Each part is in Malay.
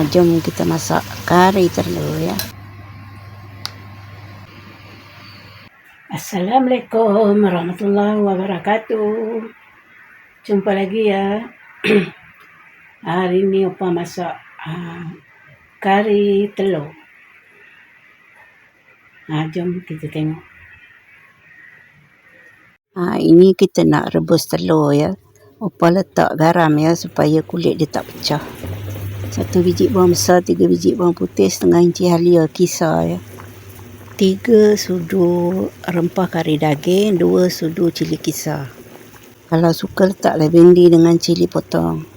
Jom kita masak kari telur ya. Assalamualaikum warahmatullahi wabarakatuh. Jumpa lagi ya. Hari ini Opa masak kari telur. Jom kita tengok. Ini kita nak rebus telur ya. Opa letak garam ya supaya kulit dia tak pecah. 1 biji bawang besar, 3 biji bawang putih, setengah inci halia kisar ya. 3 sudu rempah kari daging, 2 sudu cili kisar. Kalau suka letaklah bendi dengan cili potong.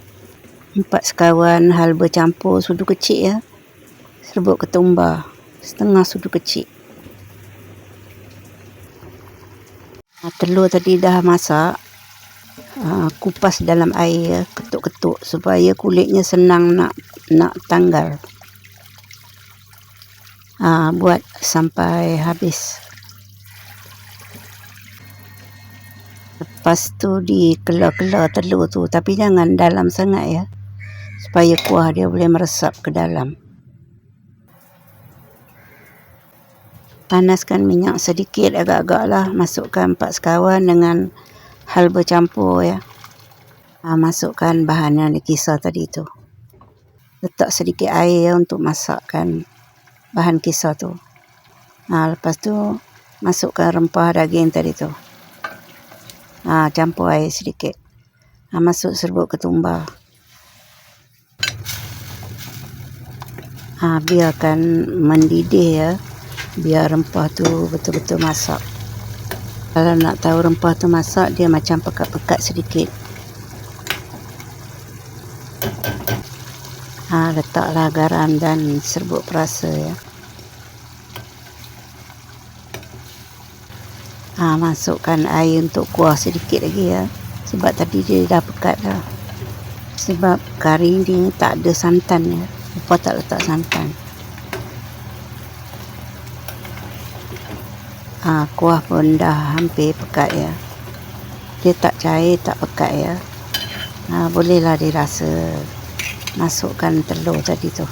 4 sekawan halba campur sudu kecil ya. Serbuk ketumbar, setengah sudu kecil. Telur tadi dah masak. Kupas dalam air, ketuk-ketuk supaya kulitnya senang nak tanggal. Buat sampai habis. Lepas tu dikelar-kelar telur tu, tapi jangan dalam sangat ya, supaya kuah dia boleh meresap ke dalam. Panaskan minyak sedikit agak-agak lah. Masukkan 4 sekawan dengan halba campur ya. Masukkan bahan yang dikisar tadi tu. Letak sedikit air ya untuk masakkan bahan kisar tu. Lepas tu masukkan rempah daging tadi tu. Campur air sedikit. Masuk serbuk ketumbar. Biarkan mendidih ya. Biar rempah tu betul-betul masak. Kalau nak tahu rempah tu masak, dia macam pekat-pekat sedikit. Letaklah garam dan serbuk perasa ya. Masukkan air untuk kuah sedikit lagi ya. Sebab tadi dia dah pekat dah. Sebab kari ni tak ada santan ya. Opa tak letak santan. Kuah pun dah hampir pekat ya. Dia tak cair, tak pekat ya. Bolehlah dirasa. Masukkan telur tadi tu.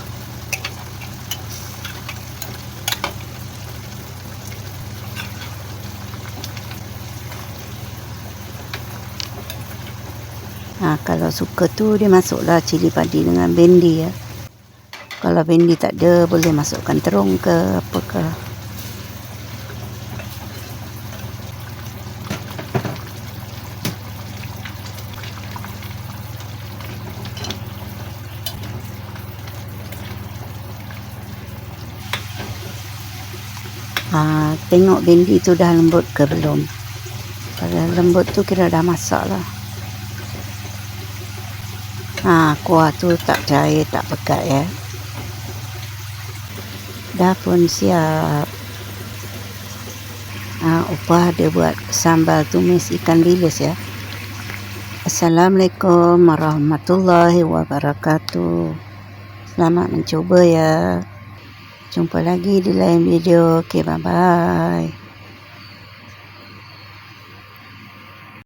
Kalau suka tu dia masuklah cili padi dengan bendi ya. Kalau bendi tak ada, boleh masukkan terung ke apakah. Tengok bendi tu dah lembut ke belum. Kalau lembut tu kira dah masak lah. Kuah tu tak cair, tak pekat ya. Dah pun siap. Opa ada buat sambal tumis ikan bilis ya. Assalamualaikum warahmatullahi wabarakatuh. Selamat mencuba ya. Jumpa lagi di lain video. Okay, bye-bye.